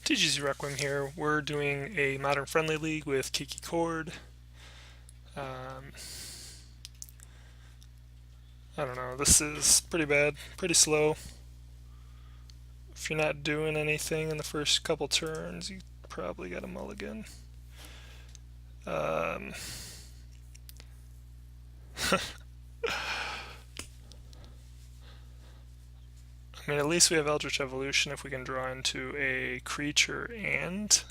MTG Requiem here. We're doing a Modern Friendly League with Kiki Chord. I don't know, this is pretty bad, pretty slow. If you're not doing anything in the first couple turns, you probably got a mulligan. I mean, at least we have Eldritch Evolution if we can draw into a creature, and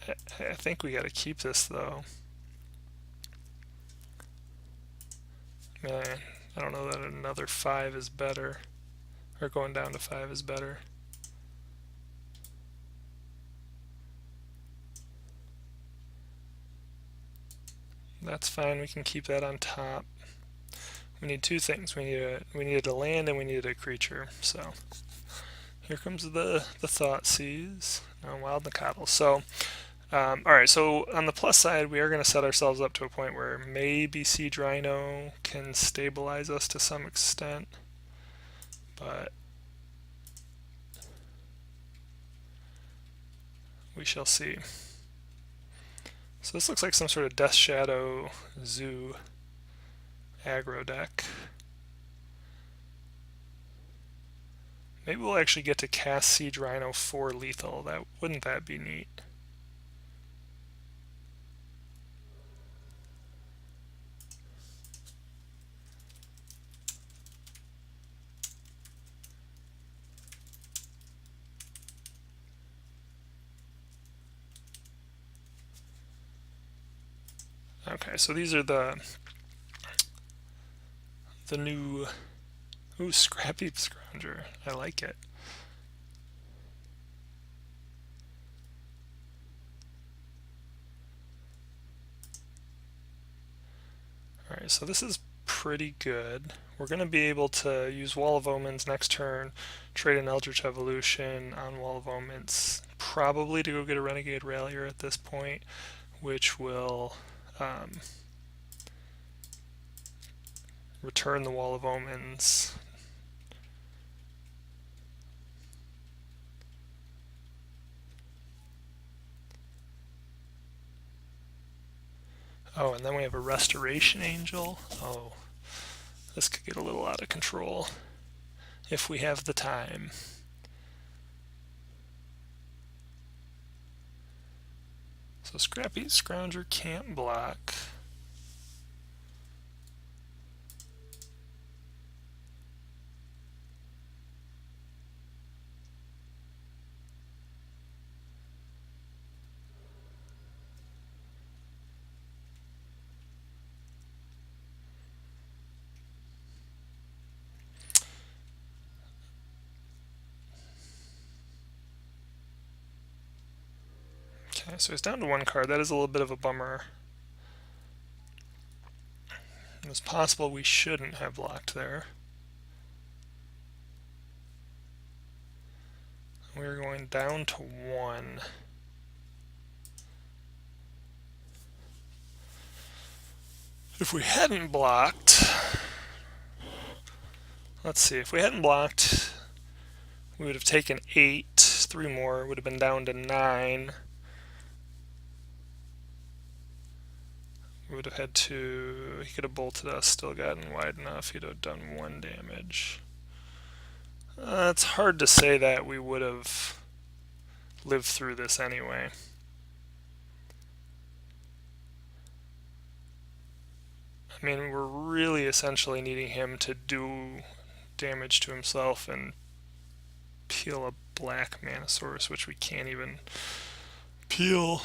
I think we gotta keep this though. Man, I don't know that another 5 is better, or going down to 5 is better. That's fine, we can keep that on top. We need two things. We needed a land and we needed a creature. So here comes the Thoughtseize. Wild Nacatl. So alright, so on the plus side, we are going to set ourselves up to a point where maybe Siege Rhino can stabilize us to some extent. But we shall see. So this looks like some sort of Death Shadow Zoo aggro deck. Maybe we'll actually get to cast Siege Rhino for lethal. Wouldn't that be neat? Okay, so these are the new Scrappy Scrounger. I like it. Alright, so this is pretty good. We're going to be able to use Wall of Omens next turn, trade an Eldritch Evolution on Wall of Omens, probably to go get a Renegade Rallier at this point, which will return the Wall of Omens. Oh, and then we have a Restoration Angel. Oh, this could get a little out of control if we have the time. So Scrappy Scrounger can't block. Okay, so he's down to one card. That is a little bit of a bummer. It was possible we shouldn't have blocked there. We're going down to 1. If we hadn't blocked, let's see, if we hadn't blocked, we would have taken 8, 3 more, would have been down to 9. We would have had to, he could have bolted us, still gotten wide enough, he'd have done 1 damage. It's hard to say that we would have lived through this anyway. I mean, we're really essentially needing him to do damage to himself and peel a black Manosaurus, which we can't even peel.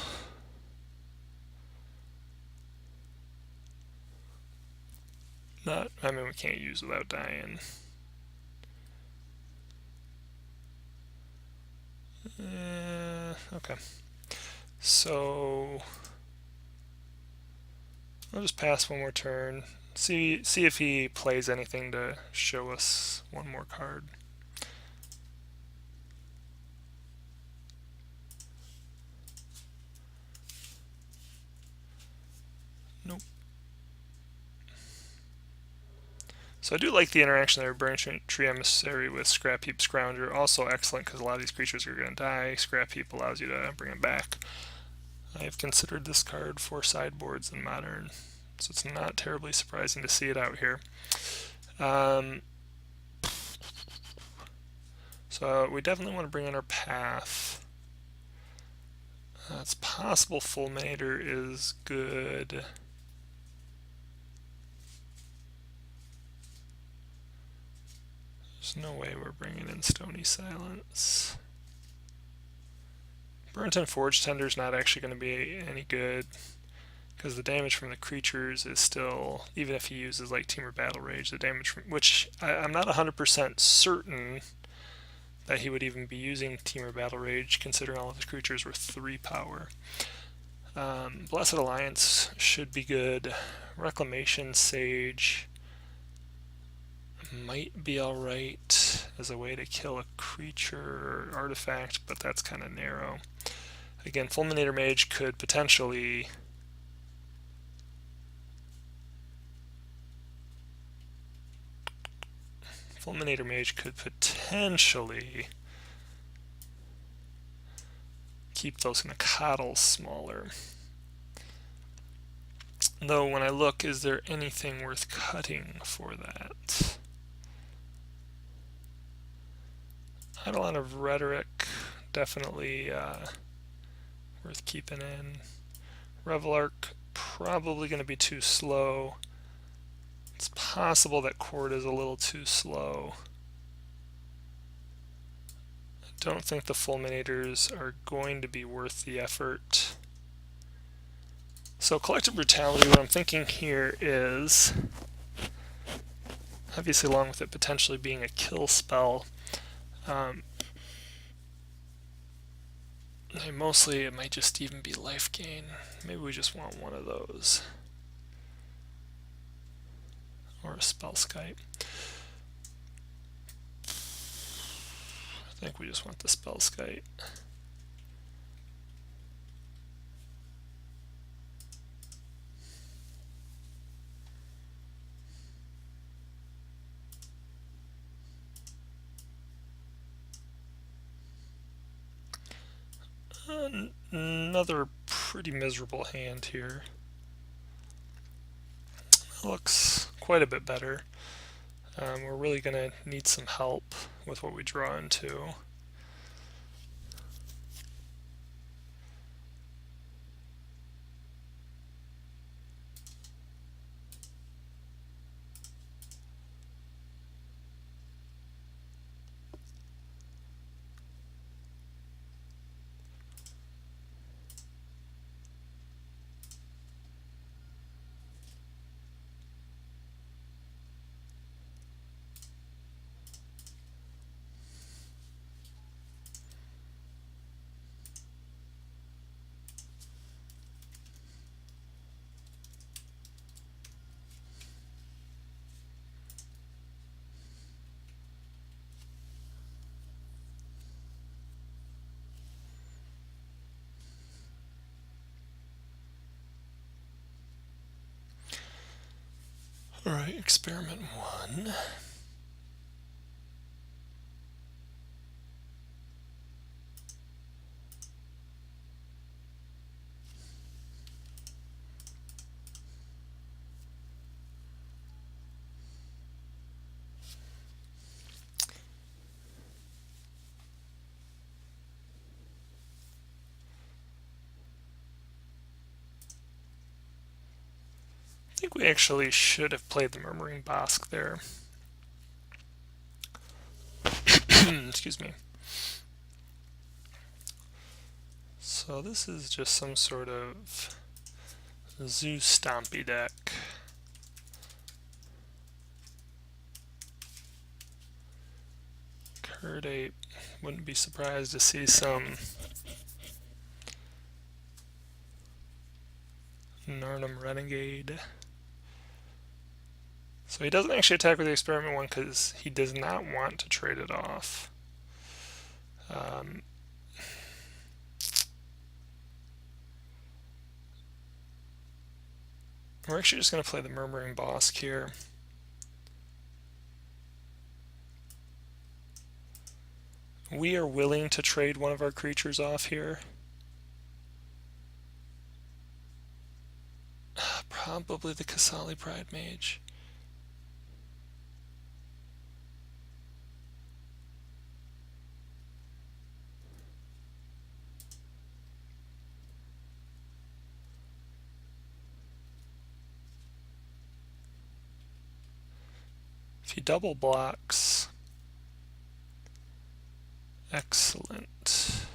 I mean, we can't use without dying. Okay. So I'll just pass one more turn. See if he plays anything to show us one more card. Nope. So I do like the interaction there. Burning Tree Emissary with Scrap Heap Scrounger. Also excellent because a lot of these creatures are going to die. Scrap Heap allows you to bring them back. I have considered this card for sideboards in Modern, so it's not terribly surprising to see it out here. So we definitely want to bring in our Path. It's possible Fulminator is good. There's no way we're bringing in Stony Silence. Burnt and Forge Tender is not actually going to be any good because the damage from the creatures is still, even if he uses like Temur Battle Rage, the damage from which I'm not 100% certain that he would even be using Temur Battle Rage considering all of his creatures were 3 power. Blessed Alliance should be good. Reclamation Sage might be alright as a way to kill a creature or artifact, but that's kind of narrow. Again, Fulminator Mage could potentially keep those Nakaddles smaller. Though when I look, is there anything worth cutting for that? Eidolon of Rhetoric, definitely worth keeping in. Revelark, probably going to be too slow. It's possible that Chord is a little too slow. I don't think the Fulminators are going to be worth the effort. So Collective Brutality, what I'm thinking here is, obviously along with it potentially being a kill spell, mostly it might just even be life gain. Maybe we just want one of those. Or a Spell Skype. I think we just want the Spell Skype. Another pretty miserable hand here. That looks quite a bit better. We're really going to need some help with what we draw into. Alright, experiment 1. I think we actually should have played the Murmuring Bosk there. Excuse me. So this is just some sort of Zoo Stompy deck. Curd Ape, wouldn't be surprised to see some Narnum Renegade. So he doesn't actually attack with the Experiment 1 because he does not want to trade it off. We're actually just going to play the Murmuring Bosk here. We are willing to trade one of our creatures off here. Probably the Kasali Pride Mage. If he double blocks, excellent.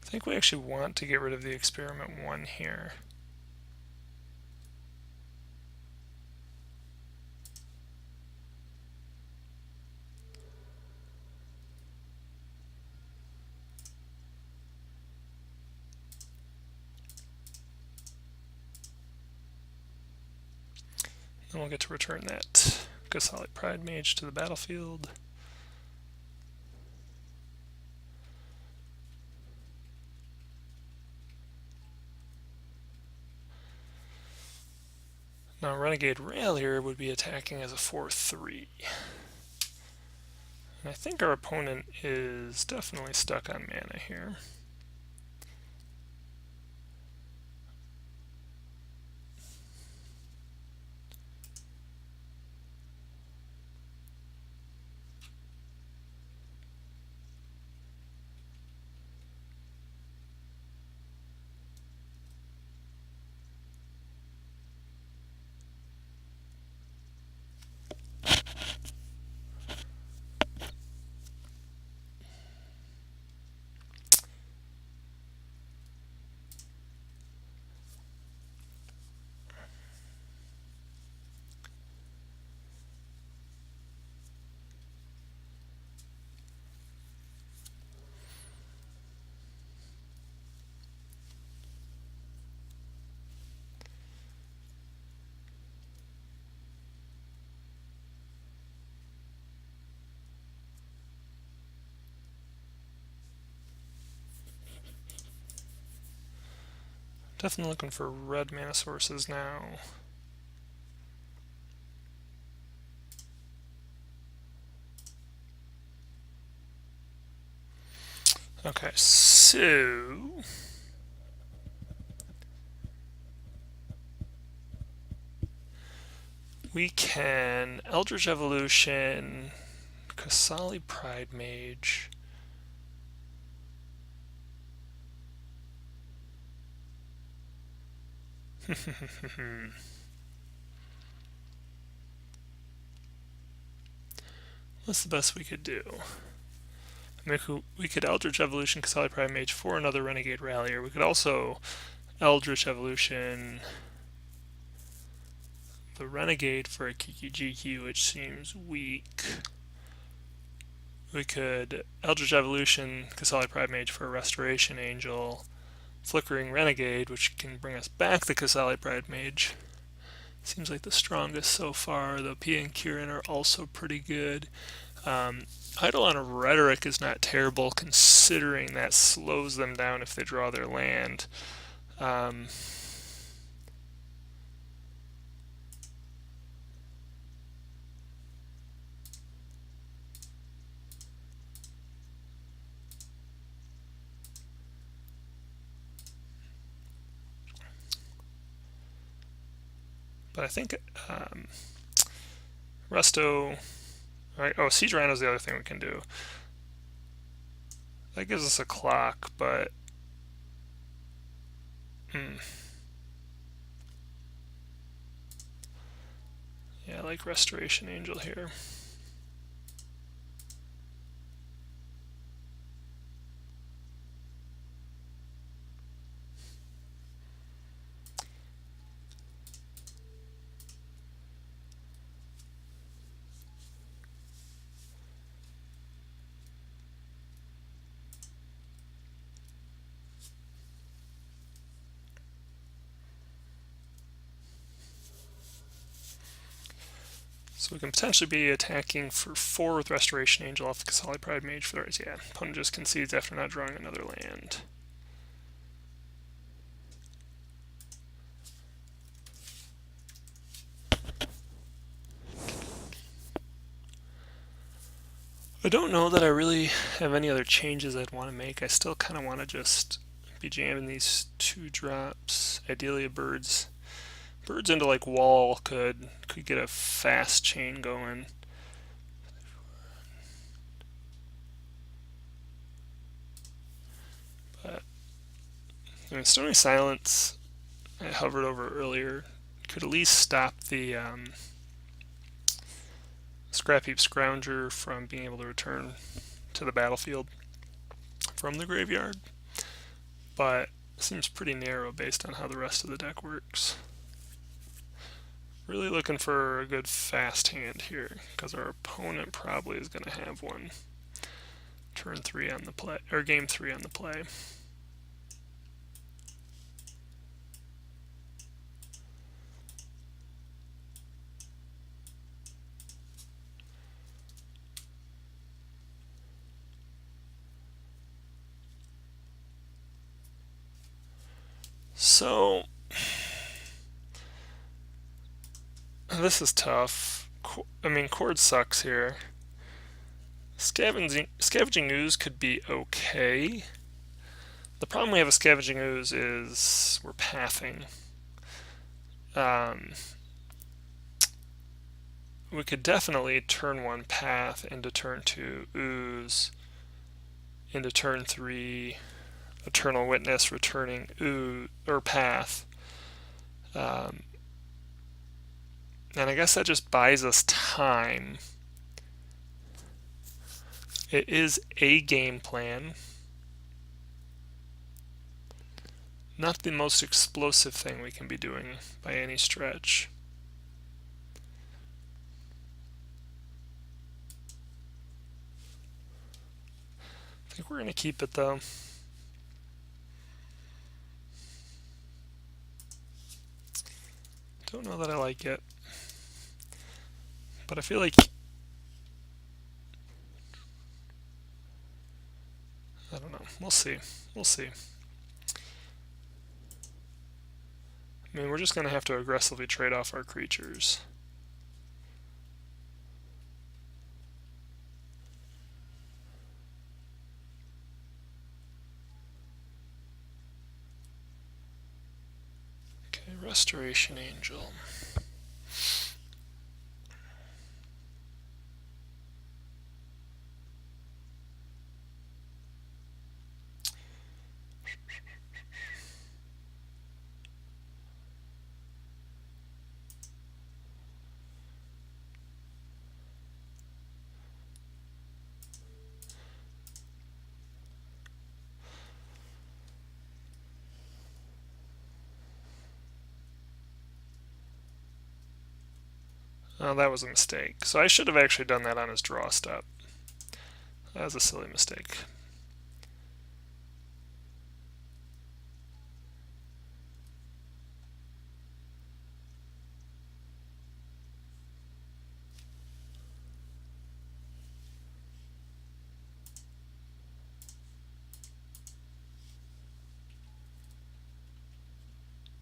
I think we actually want to get rid of the experiment 1 here. Then we'll get to return that Kasali Pride Mage to the battlefield. Now Renegade Railier would be attacking as a 4/3. And I think our opponent is definitely stuck on mana here. Definitely looking for red mana sources now. Okay, so we can Eldritch Evolution, Kasali Pride Mage. What's the best we could do? I mean, we could Eldritch Evolution Kasali Pride Mage for another Renegade Rallier. We could also Eldritch Evolution the Renegade for a Kiki-Jiki, which seems weak. We could Eldritch Evolution Kasali Pride Mage for a Restoration Angel, Flickering Renegade, which can bring us back the Kasali Pride Mage. Seems like the strongest so far, though Pia and Kieran are also pretty good. Eidolon Rhetoric is not terrible, considering that slows them down if they draw their land. But I think Resto. Right, oh, Siege Rhino is the other thing we can do. That gives us a clock, but yeah, I like Restoration Angel here. So we can potentially be attacking for 4 with Restoration Angel off the Kasali Pride Mage for the raise. Yeah, opponent just concedes after not drawing another land. I don't know that I really have any other changes I'd want to make. I still kind of want to just be jamming these 2 drops. Ideally a birds into like wall could get a fast chain going. But I mean, Stony Silence I hovered over earlier could at least stop the Scrap Heap Scrounger from being able to return to the battlefield from the graveyard, but it seems pretty narrow based on how the rest of the deck works. Really looking for a good fast hand here, because our opponent probably is going to have one turn 3 on the play, or game 3 on the play. So this is tough. I mean, Chord sucks here. Scavenging Ooze could be okay. The problem we have with Scavenging Ooze is we're pathing. We could definitely turn 1 path into turn 2 ooze, into turn 3 Eternal Witness returning ooze or path. And I guess that just buys us time. It is a game plan. Not the most explosive thing we can be doing by any stretch. I think we're going to keep it though. Don't know that I like it. But I feel like I don't know. We'll see. We'll see. I mean, we're just going to have to aggressively trade off our creatures. Okay, Restoration Angel. Oh, that was a mistake. So I should have actually done that on his draw step. That was a silly mistake.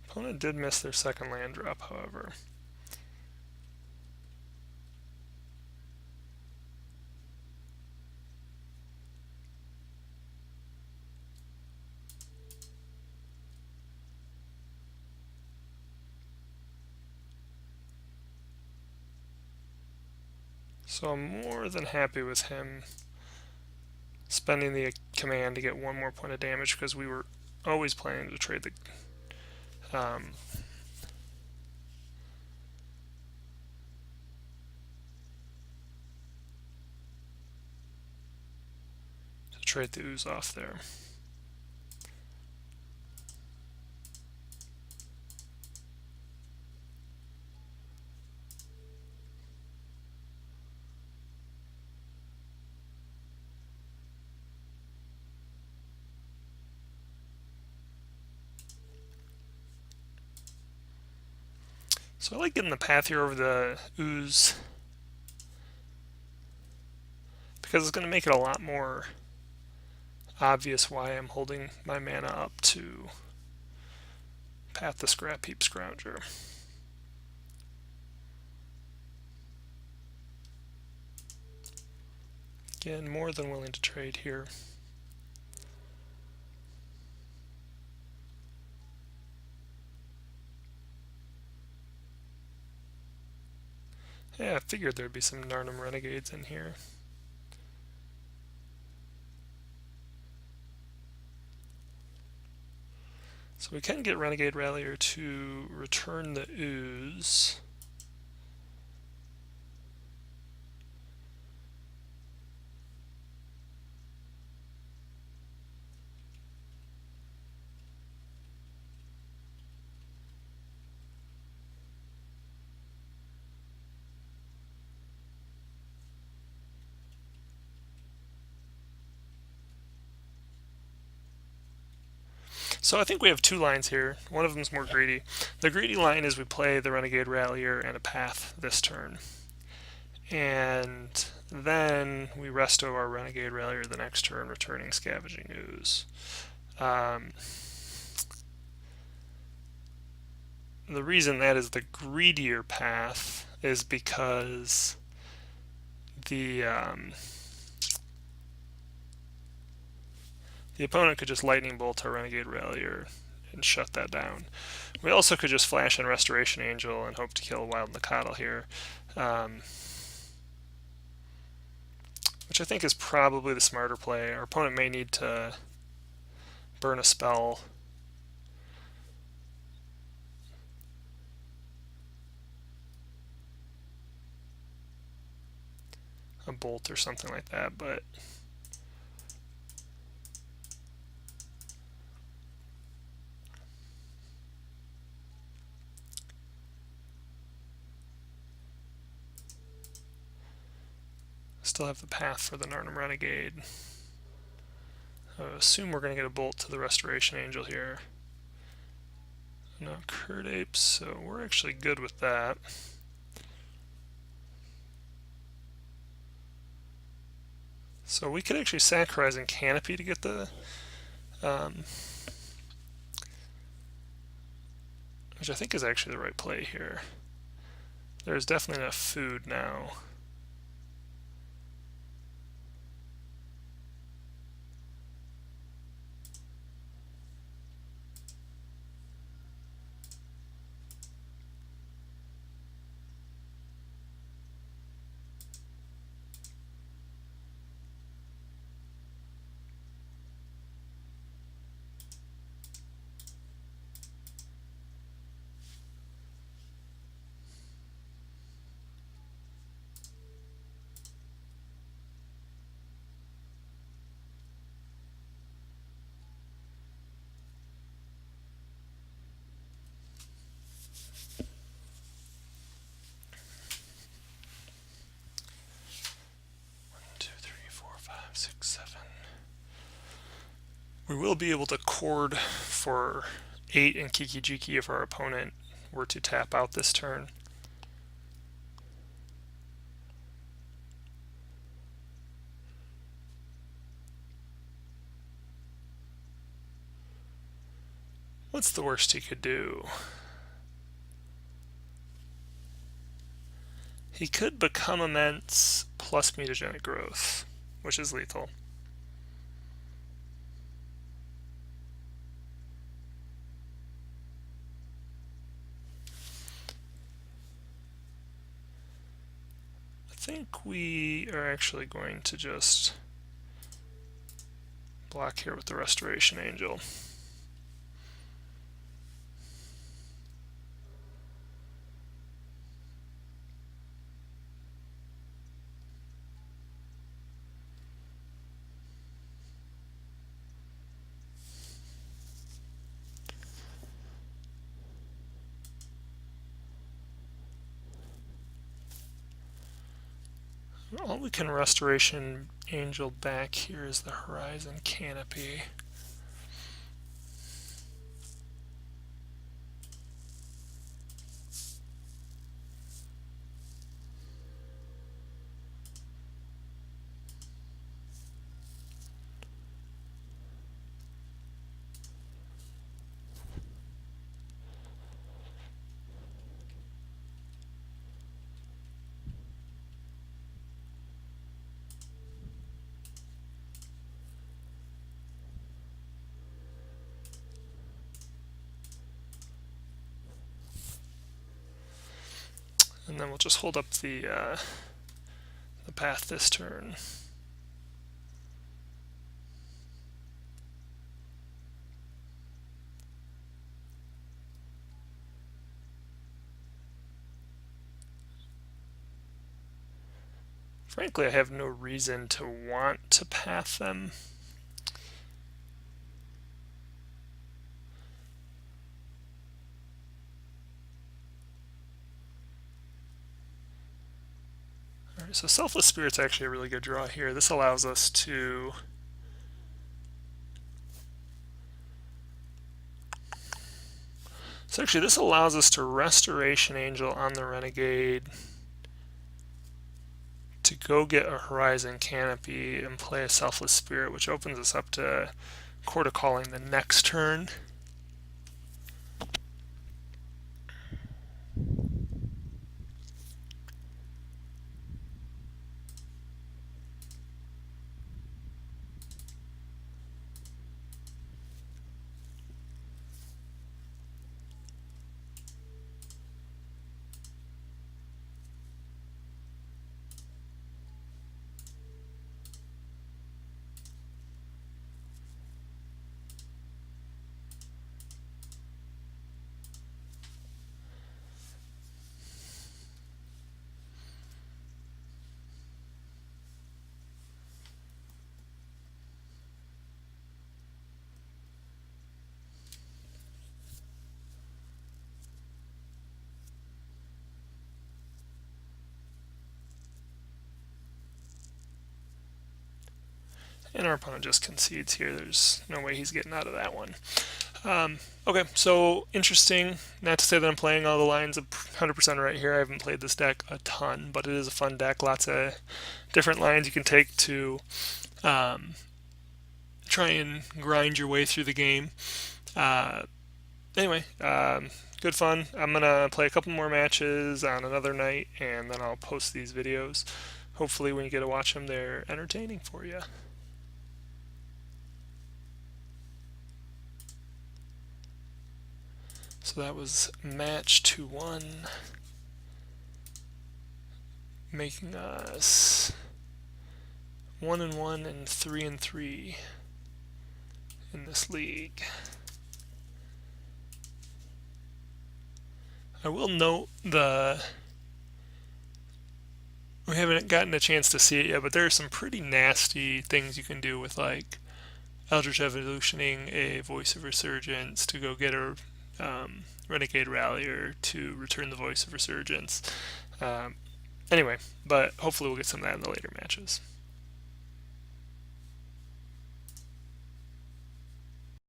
Opponent did miss their second land drop, however. So I'm more than happy with him spending the command to get 1 more point of damage, because we were always planning to trade the ooze off there. So I like getting the path here over the ooze, because it's going to make it a lot more obvious why I'm holding my mana up to path the Scrap Heap Scrounger. Again, more than willing to trade here. Yeah, I figured there'd be some Narnum Renegades in here. So we can get Renegade Rallier to return the ooze. So I think we have two lines here. One of them is more greedy. The greedy line is we play the Renegade Rallier and a Path this turn. And then we resto our Renegade Rallier the next turn, returning Scavenging Ooze. The reason that is the greedier path is because the opponent could just Lightning Bolt our Renegade Rallier and shut that down. We also could just flash in Restoration Angel and hope to kill Wild Nacatl here, which I think is probably the smarter play. Our opponent may need to burn a spell. A bolt or something like that, but still have the path for the Narnum Renegade. I assume we're going to get a bolt to the Restoration Angel here. No Curd Apes, so we're actually good with that. So we could actually sacrifice and Canopy to get the which I think is actually the right play here. There's definitely enough food now. We will be able to Chord for 8 and Kiki-Jiki if our opponent were to tap out this turn. What's the worst he could do? He could become Immense plus Mutagenic Growth, which is lethal. I think we are actually going to just block here with the Restoration Angel. All we can Restoration Angel back here is the Horizon Canopy. And then we'll just hold up the path this turn. Frankly, I have no reason to want to path them. Alright, so Selfless Spirit's actually a really good draw here. This allows us to this allows us to Restoration Angel on the Renegade to go get a Horizon Canopy and play a Selfless Spirit, which opens us up to Chord of Calling the next turn. And our opponent just concedes here. There's no way he's getting out of that one. Okay, so interesting. Not to say that I'm playing all the lines 100% right here. I haven't played this deck a ton, but it is a fun deck. Lots of different lines you can take to try and grind your way through the game. Anyway, good fun. I'm going to play a couple more matches on another night, and then I'll post these videos. Hopefully when you get to watch them, they're entertaining for you. So that was match 2-1, making us 1-1 and 3-3 in this league. I will note we haven't gotten a chance to see it yet, but there are some pretty nasty things you can do with like Eldritch Evolutioning a Voice of Resurgence to go get a Renegade Rallier to return the Voice of Resurgence. Anyway, but hopefully we'll get some of that in the later matches.